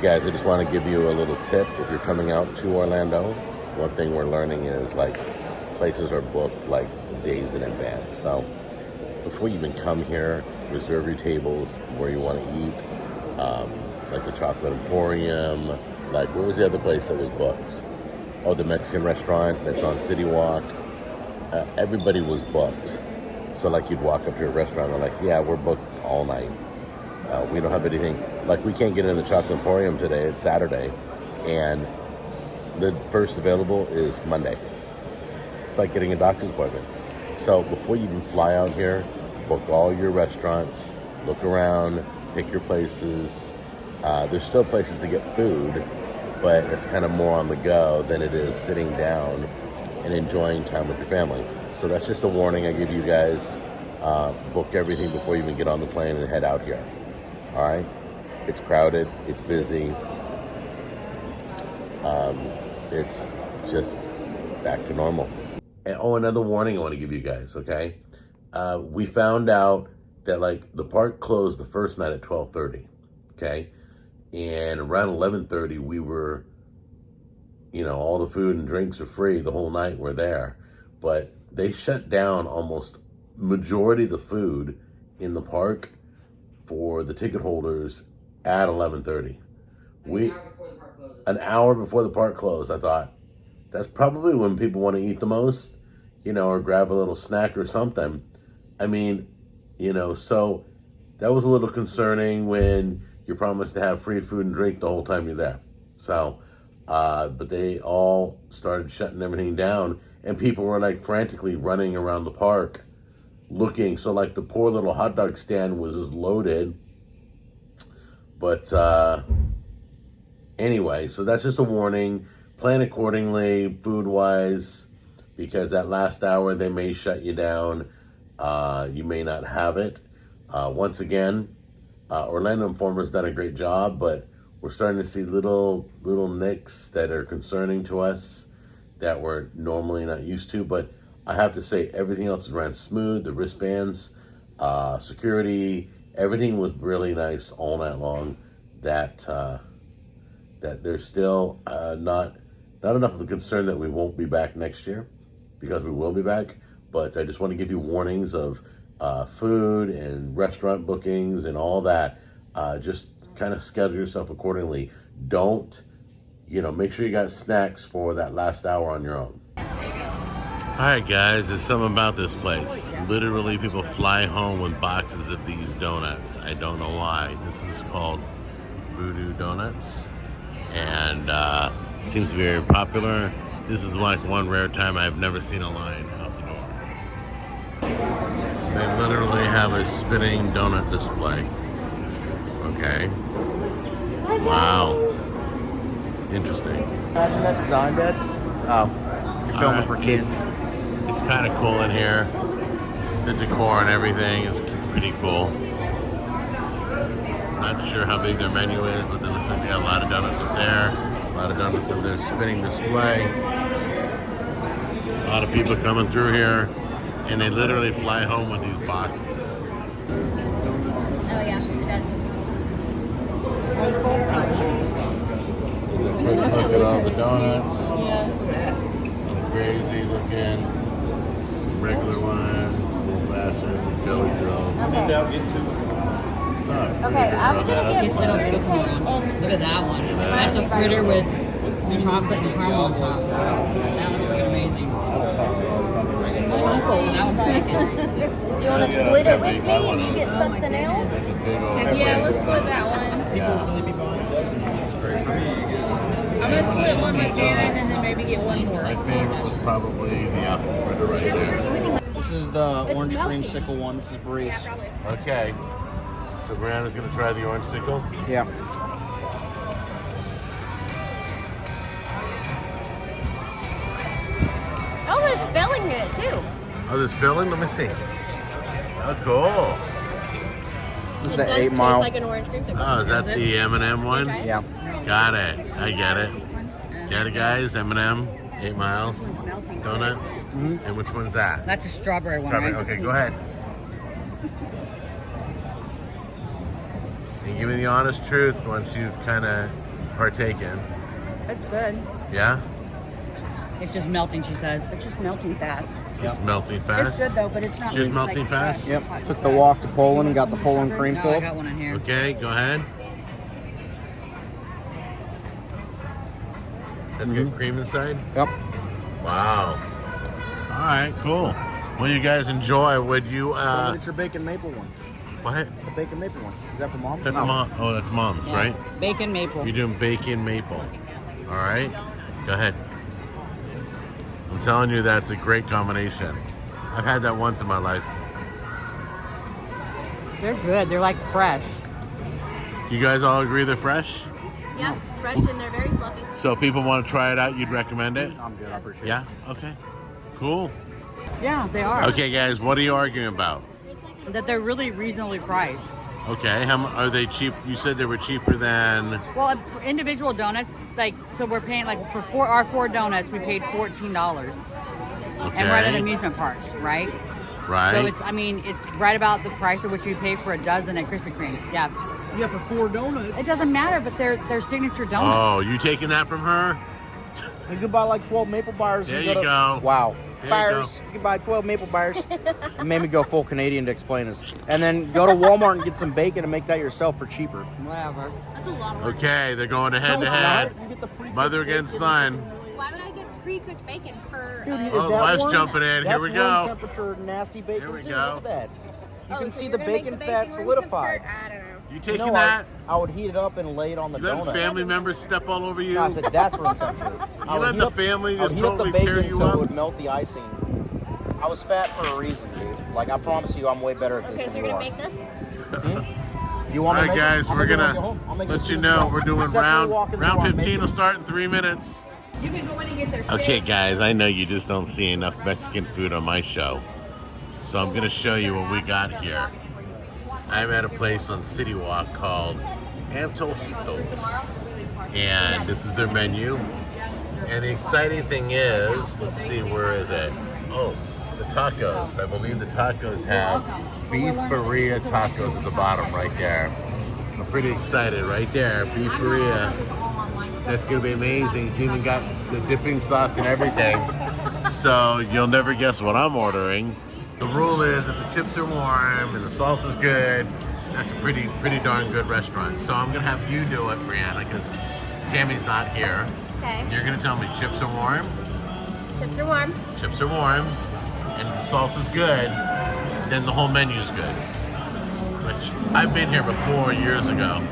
guys, I just want to give you a little tip. If you're coming out to Orlando, one thing we're learning is like places are booked like days in advance. So before you even come here, reserve your tables where you want to eat. Like the Chocolate Emporium. Like, where was the other place that was booked? Oh, the Mexican restaurant that's on City Walk. Everybody was booked. So like you'd walk up to a restaurant and like, yeah, we're booked all night. We don't have anything. Like, we can't get in the Chocolate Emporium today. It's Saturday. And the first available is Monday. It's like getting a doctor's appointment. So before you even fly out here, book all your restaurants, look around, pick your places. There's still places to get food, but it's kind of more on the go than it is sitting down and enjoying time with your family. So that's just a warning I give you guys. Book everything before you even get on the plane and head out here. All right? It's crowded. It's busy. It's just back to normal. And another warning I want to give you guys, okay? We found out that like the park closed the first night at 12:30, okay? And around 11:30, we were, all the food and drinks are free the whole night. We're there. But they shut down almost majority of the food in the park for the ticket holders at 11:30. An hour before the park closed. I thought, that's probably when people want to eat the most, or grab a little snack or something. I mean, so that was a little concerning when you're promised to have free food and drink the whole time you're there. So, but they all started shutting everything down, and people were like frantically running around the park looking. So like the poor little hot dog stand was just loaded. But anyway, so that's just a warning. Plan accordingly, food-wise, because that last hour they may shut you down. You may not have it. Once again, Orlando Informer's done a great job, but we're starting to see little nicks that are concerning to us that we're normally not used to. But I have to say, everything else ran smooth. The wristbands, security, everything was really nice all night long. That there's still not enough of a concern that we won't be back next year, because we will be back. But I just want to give you warnings of food and restaurant bookings and all that. Just kind of schedule yourself accordingly. Don't, make sure you got snacks for that last hour on your own. All right, guys, there's something about this place. Literally, people fly home with boxes of these donuts. I don't know why. This is called Voodoo Donuts, and seems very popular. This is like one rare time I've never seen a line out the door. They literally have a spinning donut display. Okay. Wow. Interesting. Imagine that design, Dad. Oh, you're filming for kids. It's kind of cool in here. The decor and everything is pretty cool. Not sure how big their menu is, but then looks like they got a lot of donuts up there. A lot of donuts in their spinning display. A lot of people coming through here, and they literally fly home with these boxes. Oh yeah, it does. Maple Quick look at all the donuts. Yeah. Crazy looking. Some regular ones, old fashioned, jelly girl. Okay. Stuff. Okay, I'm gonna get blueberry cake and Look at that one. That's a fritter with chocolate and caramel on top. That looks pretty amazing. Do you want to split it with me and you get something else? Yeah, let's split that one. I'm gonna split one with Janet and then maybe get one more. My favorite was probably the apple fritter right there. This is the orange creamsicle one. This is Breeze. Okay. So Brianna's gonna try the orange sickle. Yeah. Oh, there's filling in it too. Oh, there's filling? Let me see. Oh, cool. This is It the does 8 taste mile. like an orange creamsicle. Oh, is that the M&M one? Okay. Yeah. Got it. I get it. Get it, guys? M&M, 8 miles, donut. Mm-hmm. And which one's that? That's a strawberry one, Strawberry. right? Okay, go ahead. And give me the honest truth once you've kind of partake in. It's good. Yeah? It's just melting, she says. It's just melting fast. It's melting fast. It's good though, but it's not. Just melting fast? Yep. Took the walk to Poland and got the Poland cream No, I filled. got one in here. Okay, go ahead. That's got cream inside? Yep. Wow. All right, cool. What do you guys enjoy? Would you, It's your bacon maple one. what? The bacon maple one. Is that for mom? That's mom. Oh, that's mom's, Yeah. right? Bacon maple. You're doing bacon maple. All right, go ahead. I'm telling you, that's a great combination. I've had that once in my life. They're good. They're like fresh. You guys all agree they're fresh? Yeah, fresh and they're very fluffy. So if people want to try it out, you'd recommend it? I'm good. I appreciate it. Yeah? Okay. Cool. Yeah, they are. Okay, guys, what are you arguing about? That they're really reasonably priced. Okay, how are they cheap? You said they were cheaper than... Well, for individual donuts, like, so we're paying, like, for our 4 donuts, we paid $14. Okay. And we're at an amusement park, right? Right. So it's, I mean, it's right about the price of what you pay for a dozen at Krispy Kreme. Yeah. Yeah, for 4 donuts. It doesn't matter, but they're signature donuts. Oh, you taking that from her? You could buy like 12 maple bars. There and you go. Wow. There you Bars. go. You can buy 12 maple bars. It made me go full Canadian to explain this. And then go to Walmart and get some bacon and make that yourself for cheaper. Whatever. That's a lot of work. Okay, they're going head No, to it's head. not. You get the pre-cooked Mother against bacon. son. Why would I get pre-cooked bacon for? Dude, is Oh, the that wife's warm? jumping in. Here That's we warm go. temperature nasty bacon. Here we too. go. Look at that. You can so see you're the gonna make bacon the fat room solidified. temperature? I don't know. You taking No, that? I would heat it up and lay it on the You letting donut. family members step all over you? No, I said that's room temperature. I would letting heat the up- family I would just heat up the totally tear bacon you so up? it would melt the icing. I was fat for a reason, dude. Like, I promise you, I'm way better at this Okay, so than you're you gonna are. make this? You All want me right, to make it? guys, I'll we're make it when I gonna get home. I'll make it let as you soon as know I- we're doing Except round for walking round through, I'll make 15 it. will start in 3 minutes. You can go in and get their Okay, guys, I know you just don't see enough Mexican food on my show, so I'm gonna show you what we got here. I'm at a place on City Walk called Antojitos, and this is their menu. And the exciting thing is, let's see, where is it? Oh, the tacos. I believe the tacos have beef birria tacos at the bottom right there. I'm pretty excited right there, beef birria. That's gonna be amazing. It's even got the dipping sauce and everything. So you'll never guess what I'm ordering. The rule is if the chips are warm and the salsa's good, that's a pretty darn good restaurant. So I'm gonna have you do it, Brianna, because Tammy's not here. Okay. You're gonna tell me chips are warm, Chips are warm. chips are warm, and if the salsa's good, then the whole menu's good. Which I've been here before years ago.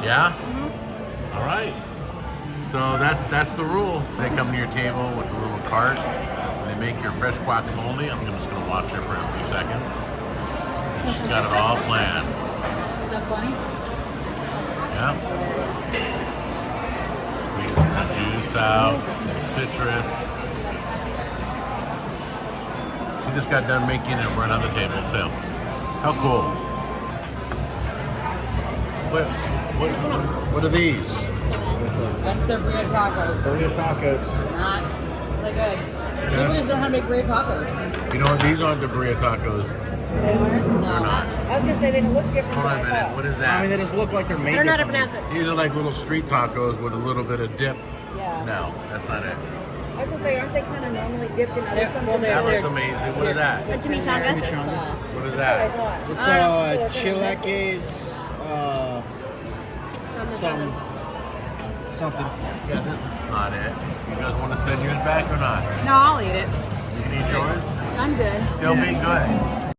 Yeah? All right. So that's the rule. They come to your table with a little cart. They make your fresh guacamole. I'm just gonna watch her for a few seconds. She's got it all planned. Is that funny? Yeah. Squeezing the juice out, the citrus. She just got done making it for another table too. How cool. What are these? That's their burrito tacos. Burrito tacos. Not really good. People just don't know how to make burrito tacos. You know what? These aren't the burrito tacos. They're not. I was gonna say they look different. Hold on a minute. What is I mean, that? they just look like they're made I don't know how to differently. pronounce it. These are like little street tacos with a little bit of dip. Yeah. No, that's not it. I was gonna say, aren't they kind of normally dipped in other something? That looks amazing. What is that? A chimichanga. What is that? It's chilaquiles, something. Yeah, this is not it. You guys want to send yours back or not? No, I'll eat it. You can eat yours. I'm good. They'll be good.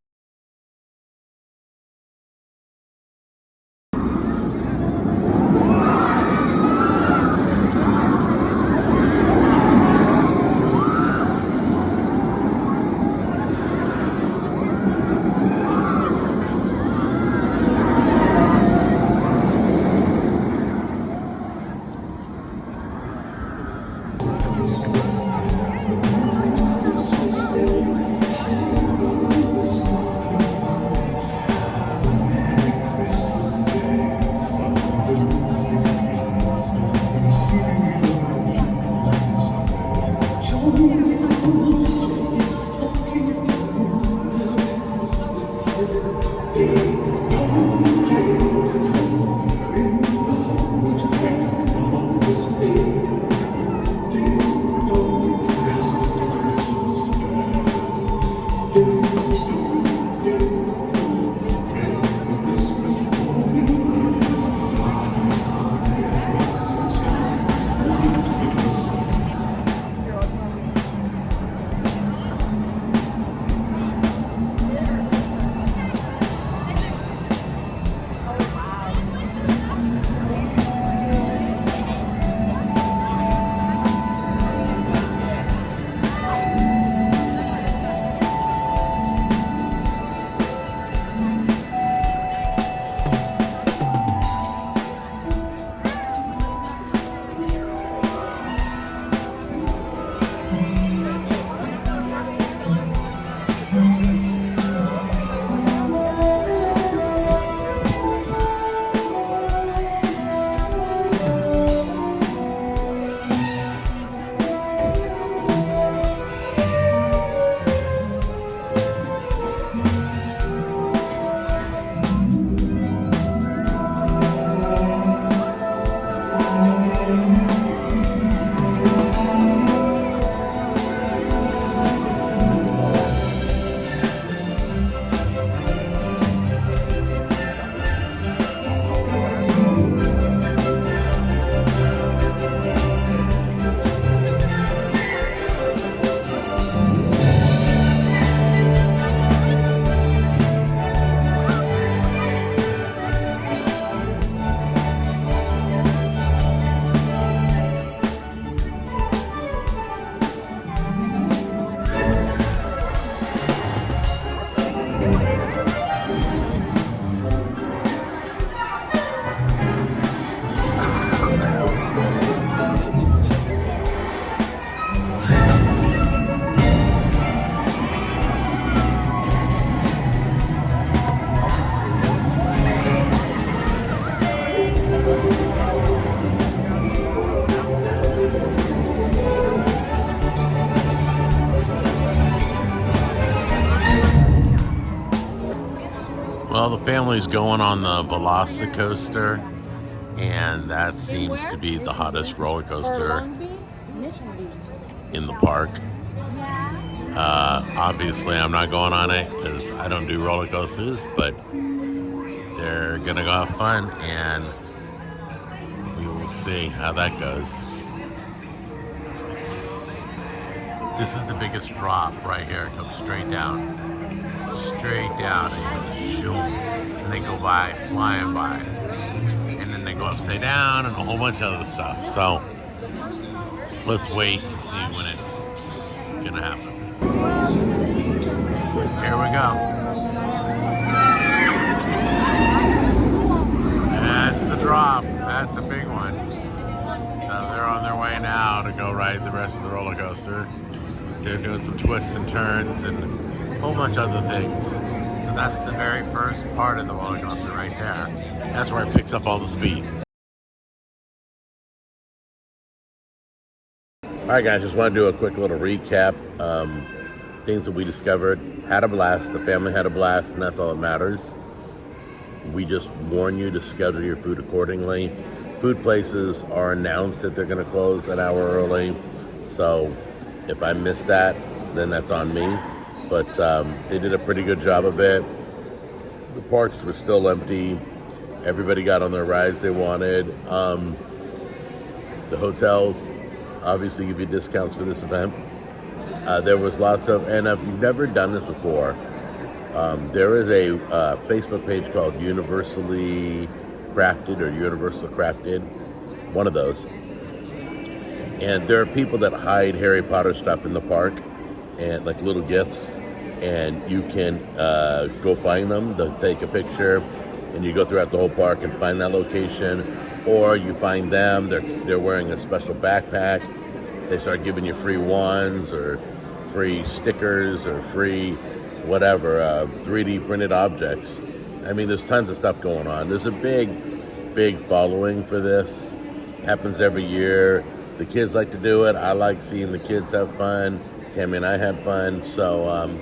family's going on the Velocicoaster, and that seems to be the hottest roller coaster in the park. Obviously, I'm not going on it because I don't do roller coasters, but they're gonna go have fun, and we will see how that goes. This is the biggest drop right here. It comes straight down, and zoom, and they go by, flying by, and then they go upside down, and a whole bunch of other stuff. So let's wait and see when it's gonna happen. Here we go. That's the drop. That's a big one. So they're on their way now to go ride the rest of the roller coaster. They're doing some twists and turns and a whole bunch of other things. So that's the very first part of the roller coaster right there. That's where it picks up all the speed. All right, guys, just want to do a quick little recap. Things that we discovered. Had a blast. The family had a blast, and that's all that matters. We just warn you to schedule your food accordingly. Food places are announced that they're going to close an hour early. So if I missed that, then that's on me. But they did a pretty good job of it. The parks were still empty. Everybody got on their rides they wanted. The hotels obviously give you discounts for this event. There was lots of, and if you've never done this before, there is a Facebook page called Universally Crafted or Universal Crafted, one of those. And there are people that hide Harry Potter stuff in the park, and like little gifts, and you can go find them. They'll take a picture, and you go throughout the whole park and find that location, or you find them. They're wearing a special backpack. They start giving you free wands or free stickers or free whatever 3D printed objects. I mean, there's tons of stuff going on. There's a big following for this. Happens every year. The kids like to do it. I like seeing the kids have fun. Tammy and I had fun. So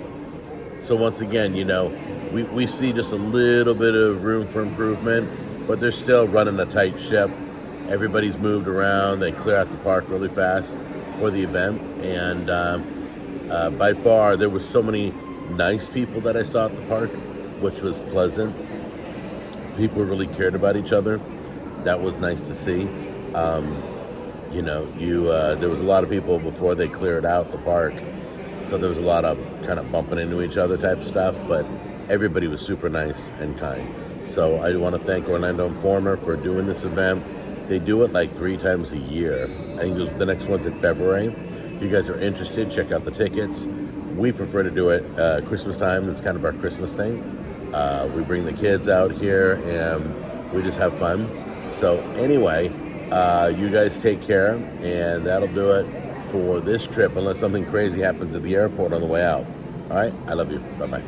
once again, you know, we see just a little bit of room for improvement, but they're still running a tight ship. Everybody's moved around. They clear out the park really fast for the event. And by far, there were so many nice people that I saw at the park, which was pleasant. People really cared about each other. That was nice to see. You know, there was a lot of people before they cleared out the park, so there was a lot of kind of bumping into each other type stuff, but everybody was super nice and kind. So I want to thank Orlando Informer for doing this event. They do it like 3 times a year. I think the next one's in February. If you guys are interested, check out the tickets. We prefer to do it Christmas time. It's kind of our Christmas thing. We bring the kids out here and we just have fun. So anyway, you guys take care, and that'll do it for this trip unless something crazy happens at the airport on the way out. All right, I love you. Bye-bye.